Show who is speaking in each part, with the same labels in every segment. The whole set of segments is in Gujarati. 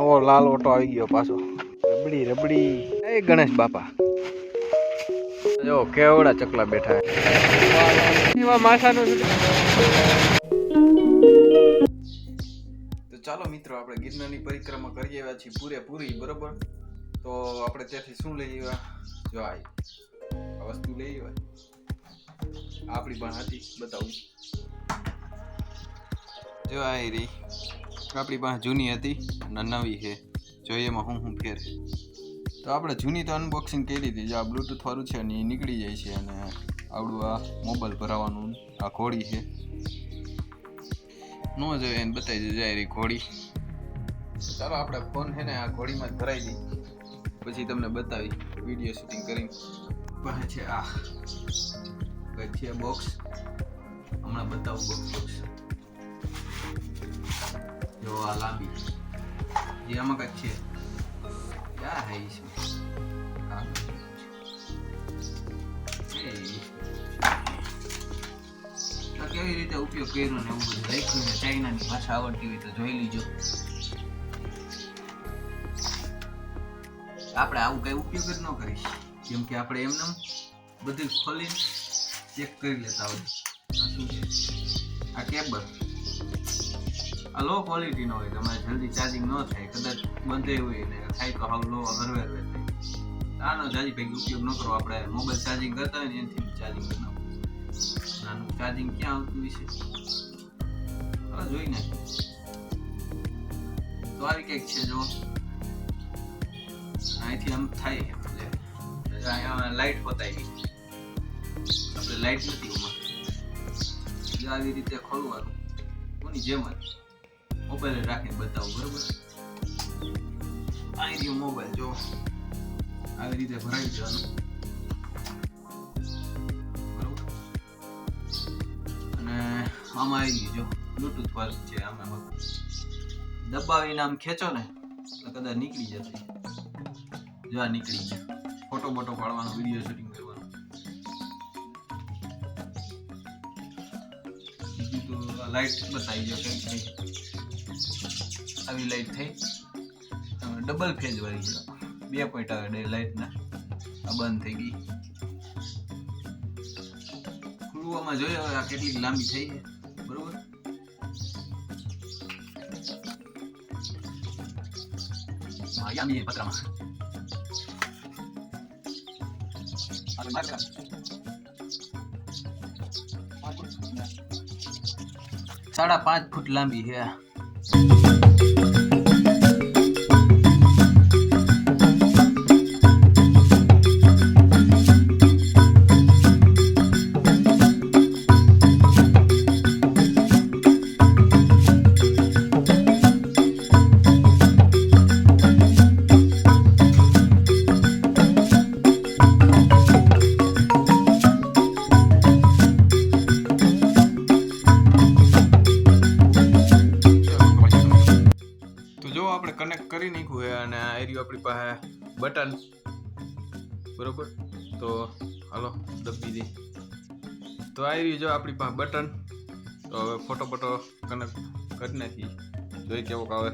Speaker 1: નવો લાલ ઓટો આવી ગયો પાછો. રબડી રબડી. એ ગણેશ બાપા જો કેવડા ચકલા બેઠા એવા માસાનું. તો ચાલો મિત્રો, આપણે ગિરનારની પરિક્રમા કરી આવ્યા છીએ પૂરેપૂરી, બરોબર. તો આપણે ત્યાંથી શું લઈ આવ્યા? જો આ વસ્તુ લઈ આવ્યા આપણી પણ હતી, બતાવું. જો આ રહી આપણી પાસે જૂની હતી અને નવી છે. જોઈએ એમાં હું ફેર. તો આપણે જૂની તો અનબોક્સિંગ કરી હતી. જો આ બ્લૂટૂથ વાળું છે ને એ નીકળી જાય છે, અને આવડું આ મોબાઈલ ભરાવાનું આ ઘોડી છે. ન જોઈએ એને બતાવી દીધું જાય રહી ઘોડી. ચાલો આપણે ફોન છે ને આ ઘોડીમાં જ ભરાઈ દઈએ, પછી તમને બતાવી વિડીયો શૂટિંગ કરીને. પાસે છે આ કંઈક છે બોક્સ, હમણાં બતાવું બોક્સ. જો આ લાંબી જે આમાં કંઈક છે. ક્યાં હે इसमें? કેવી રીતે ઉપયોગ કર્યો ને એવું બધું લખ્યું ને. ચાઇનાની ભાષા આવડતી હોય તો જોઈ લીજો. આપણે આવું કઈ ઉપયોગ જ ન કરીશ, કેમ કે આપણે એમને બધું ખોલીને ચેક કરી લેતા હોય. આ શું છે? આ કેબલ આ લો ક્વોલિટી નો હોય, તમારે જલ્દી ચાર્જિંગ ન થાય. કદાચ બંધ હોય ને થાય તો હાવ લો હરવે હરવે થાય. આનો જાજી ભેગી ઉપયોગ ન કરો. આપણે મોબાઈલ ચાર્જિંગ કરતા હોય ને એનાથી ચાર્જિંગ ન. આનું ચાર્જિંગ ક્યાં આવતું હોય છે હવે જોઈ નાખીએ. તો આવી કંઈક છે. જો અહીંથી આમ થાય એટલે અહીંયા લાઈટ બતાવી. આપણે લાઈટ નથી ઉમાં. આવી રીતે ખોલવાનું કોની જેમ જ મોબાઈલ રાખીને બતાવું, બરોબર. અહીં રહ્યો મોબાઈલ. જો આવી રીતે ભરાઈ જવાનું, બરોબર. અને આમાં આવી ગયું. જો બ્લૂટૂથ વાળું છે. આમાં દબાવીને આમ ખેંચો ને તો કદાચ નીકળી જશે. જો આ નીકળી જાય. ફોટો બોટો પાડવાનો, વિડીયો શૂટિંગ કરવાનું. બીજું તો લાઈટ બતાવી જો કેમ થઈ. આવી લાઈટ થઈ ડબલ ફેજ વાળી છે. 2 પોઈન્ટ આવે લાઈટના. આ બંધ થઈ ગઈ. ખુલવામાં જોઈએ હવે આ કેટલી લાંબી થઈ છે, બરોબર. યામી પતરામાં 5.5 ફૂટ લાંબી છે. આપણે કનેક્ટ કરી નાખ્યું છે અને આ એરિયો આપણી પાસે બટન, બરોબર. તો હાલો દબી દઈ. તો આ એરિયો જો આપણી પાસે બટન. તો હવે ફોટો બોટો કનેક્ટ કરી નાખી. જોઈ કેવો આવે.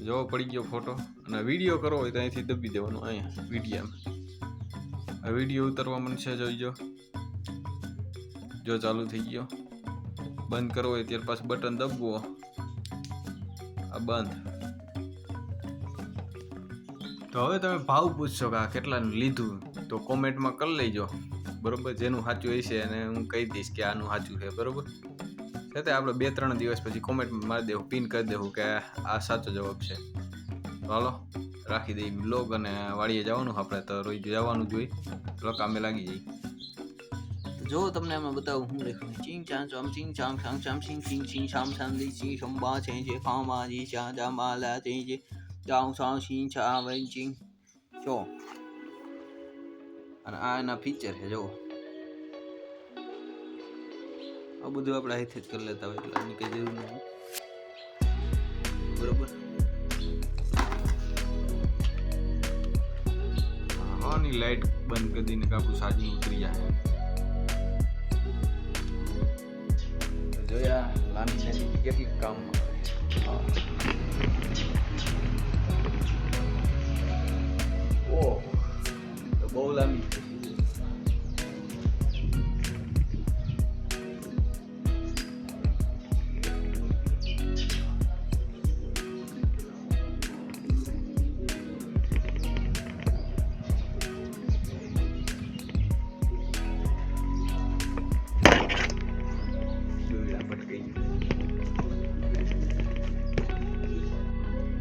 Speaker 1: જો પડી ગયો ફોટો. અને વિડીયો કરવો હોય તો અહીંથી દબી દેવાનું. અહીંયા વિડીયામાં આ વિડીયો ઉતરવા મળશે. જોઈજો. જો ચાલુ થઈ ગયો. બંધ કરવો હોય ત્યાર પાછું બટન દબવો. આ બંધ. તો હવે તમે ભાવ પૂછશો કે આ કેટલાનું લીધું, તો કોમેન્ટમાં કરી લેજો, બરોબર. જેનું સાચું હશે અને હું કહી દઈશ કે આનું સાચું છે, બરોબર. છતાં આપણે 2-3 દિવસ પછી કોમેન્ટમાં મારી દેવું, પિન કરી દેવું કે આ સાચો જવાબ છે. તો હાલો રાખી દઈએ બ્લોગ. અને વાડીએ જવાનું આપણે તો રોજ જવાનું જોઈએ. એટલે કામે લાગી જાય. જો તમને એમાં બતાવું હું લખ્યું. ચીંગ ચાંગ ચામ ચીંગ ચાંગ ચાંગ ચામ ચીંગ ચીંગ ચીંગ શામ શામ દી ચીંગ શંબા છે જે ખામા જી ચા જા માલા છે જે ચાંગ ચાંગ ચીંગ ચા વઈ ચીંગ. જો અને આ એના ફીચર છે. જો આ બધું આપણે હાથે જ કરી લેતા હોય એટલે આની કઈ જરૂર નથી, બરોબર. આની લાઈટ બંધ કરી દઈને આપણું ચાર્જિંગ ઉતરી જાય. જોયા નાની નાની કેટલી કામ તો બહુ લાંબી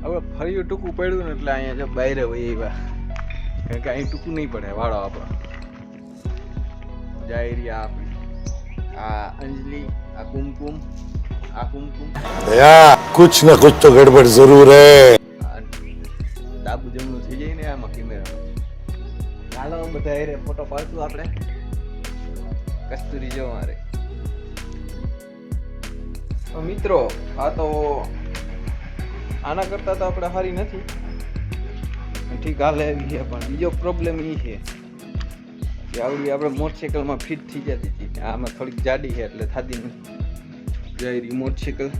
Speaker 1: હવે ફર્યું ટૂંકું પડ્યું ને એટલે અહીંયા જો બહાર હોય એવા કારણ કે અહીં ટૂંકું નહીં પડે વાળો આપણો જાયરિયા આપણી આ અંજલિ આ કુમકુમ
Speaker 2: भैया कुछ न कुछ तो गड़बड़ जरूर है।
Speaker 1: ડાબુ જમણું થઈ જાય ને આમાં કેમેરા હાલો બધા હારે ફોટો પાડશું આપણે કસ્તુરી જો મારે મિત્રો આ તો આના કરતા તો આપણે હારી નથી ઠીક હાલે એવી છે પણ બીજો પ્રોબ્લેમ એ છે કે આવડી આપણે મોટરસાઇકલમાં ફિટ થઈ જતી હતી આમાં થોડીક જાડી છે એટલે થતી નથી જાયરી મોટરસાઇકલ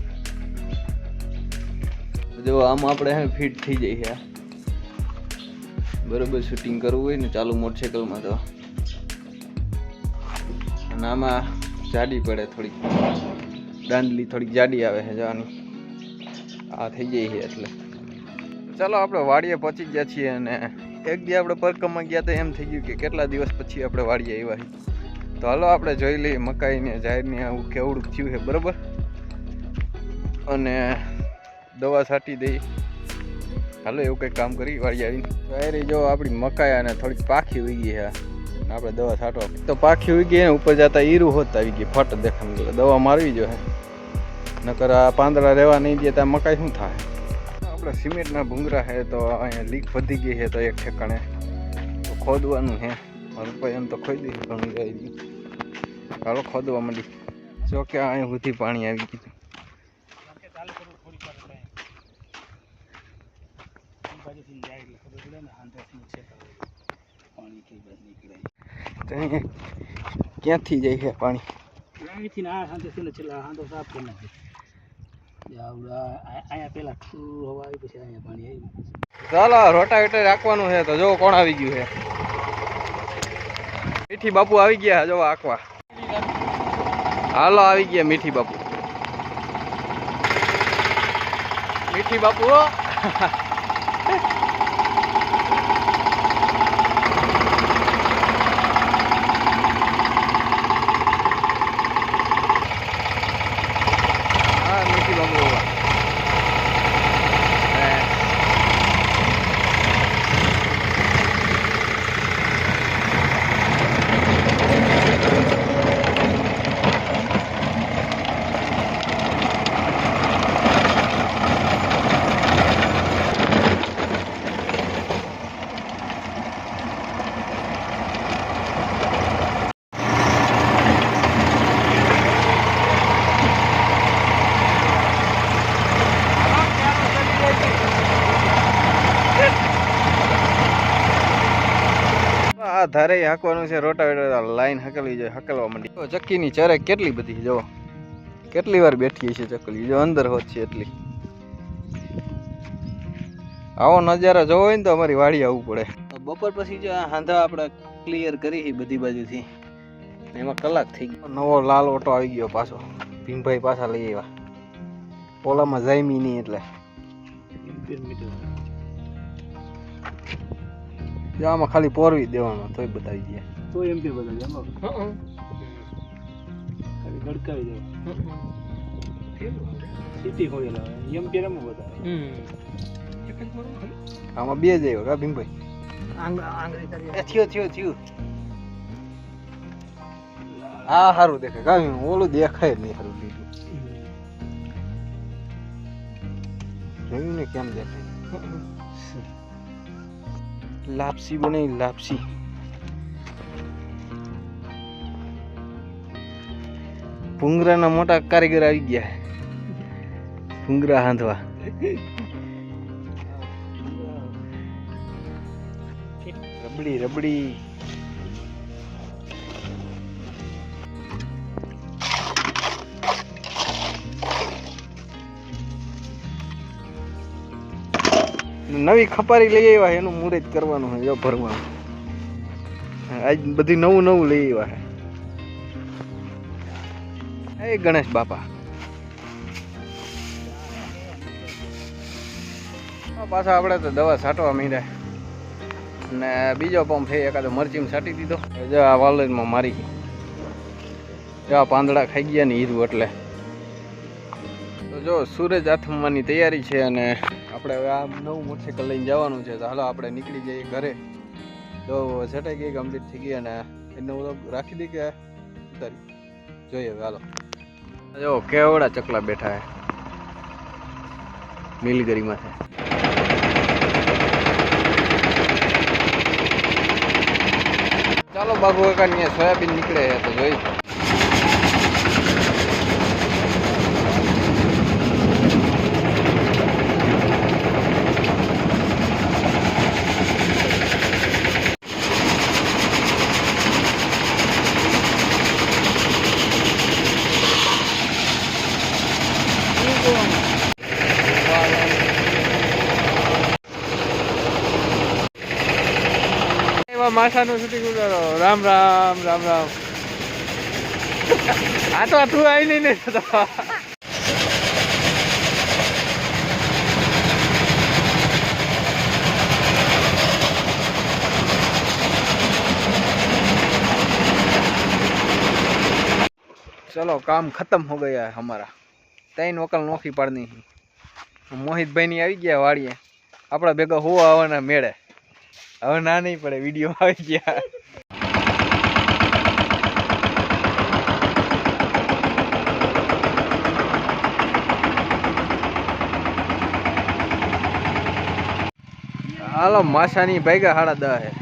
Speaker 1: જો આમાં આપણે ફિટ થઈ જાય છે બરોબર શૂટિંગ કરવું હોય ને ચાલુ મોટરસાઇકલમાં તો અને આમાં જાડી પડે થોડીક દાંડલી થોડીક જાડી આવે છે જવાની આ થઈ જાય છે એટલે ચાલો આપણે વાડીએ પહોંચી ગયા છીએ અને એક દી આપણે પરકમમાં ગયા તો એમ થઈ ગયું કે કેટલા દિવસ પછી આપણે વાડીએ આવ્યા તો હાલો આપણે જોઈ લઈએ મકાઈને જાહેરને આવું કેવડું થયું છે બરાબર અને દવા છાંટી દઈ હાલો એવું કંઈક કામ કરી વાળી આવીને જાહેરી જો આપણી મકાઈ અને થોડીક પાખી ઉઈ ગઈ છે આપણે દવા છાંટવા તો પાખી ઉઈ ગઈ ને ઉપર જતા ઈરું હોત આવી ગઈ ફટ દેખાને દવા મારવી જોઈએ નકર આ પાંદડા રહેવા નહીં દે ત્યાં મકાઈ શું થાય આપણે સિમેન્ટના ભૂંગરા છે તો અહીંયા લીક વધી ગઈ છે તો એક ઠેકાણે તો ખોદવાનું છે રૂપિયા એમ તો ખોદી ઘણું આવી ગયું હાલો ખોદવા માંડી જો કે અહીંયા સુધી પાણી આવી ગયું ક્યાંથી જાય છે પાણી
Speaker 3: અહીંથી આ હાંધેથી છેલ્લા હાંધો સાફ કરી નાખે અહીંયા પેલા હવા આવી પછી અહીંયા પાણી આવ્યું
Speaker 1: ચાલો રોટાવેટર રાખવાનું છે તો જો કોણ આવી ગયું છે મીઠી બાપુ આવી ગયા જો આખવા હાલો આવી ગયા મીઠી બાપુ ધારે હાંકવાનું છે રોટાવેટર લાઈન હકલવી જોઈએ હકલવા માંડી ચક્કીની ચરે કેટલી બધી જો કેટલી વાર બેઠી છે ચકલી જો અંદર હોત છે એટલી આવો નજારા જોવો હોય ને તો અમારી વાડી આવવું પડે બપોર પછી જો આ હાંધા આપણે ક્લિયર કરી બધી બાજુથી એમાં કલાક થઈ ગયો નવો લાલ ઓટો આવી ગયો પાછો ભીમભાઈ પાછા લઈ આવ્યા ઓલામાં જાયમી નહીં એટલે આમાં ખાલી પોરવી દેવાનો તોય બતાવી દે
Speaker 3: તો એમપી બતાવી આમાં ખાલી ગડકાવી દેવા સિટી હોયેલા એમપી રમ બતાવે
Speaker 1: આમાં બે જ આવ્યો કા ભીમભાઈ થયો આ સારું દેખાય કા ઓલું દેખાય જ નહીં સારું લીધું જોયું ને કેમ દેખાય લાપસી બનાવી લાપસી ભૂંગરાના મોટા કારીગર આવી ગયા ભૂંગરા હાંધવા રબડી નવી ખપારી લઈ આવ્યા છે, એનું મુહૂર્ત કરવાનું છે, જો ભરવાનું. આજ બધી નવું નવું લઈ આવ્યા છે. એ ગણેશ બાપા પાછા આપણે તો દવા છાંટવા માંડ્યા અને બીજો પંપ છે એકાદો મરચીમાં છાંટી દીધો. જો આ વાલોરમાં મારી જો આ પાંદડા ખાઈ ગયા ને હીરું એટલે. તો જો સૂરજ આથમવાની તૈયારી છે અને આપણે હવે આ નવું મોટરસાઇકલ લઈને જવાનું છે. તો હાલો આપણે નીકળી જઈએ ઘરે. તો છટાઈ ગઈ કમ્પ્લીટ થઈ ગઈ અને એને રાખી દઈ કે ઉતારી જોઈએ હવે હાલો. જો કેવડા ચકલા બેઠા હે નીલગીરીમાં છે. ચાલો બાબુ કાકા સોયાબીન નીકળે તો જોઈ. માથાનું શૂટિંગ ઉતારો. રામ રામ રામ રામ. આ તો તું આવી નહીં ને चलो काम खत्म हो गया है हमारा. 3 वकल नोखी पाड़नी. मोहित भाई ની આવી ગયા વાડીએ. આપણા ભેગા હોવા આવવાના મેળે. હવે ના નહીં પડે, વિડીયો આવી ગયા. હાલો માસાની ભાગ્યા 10:30.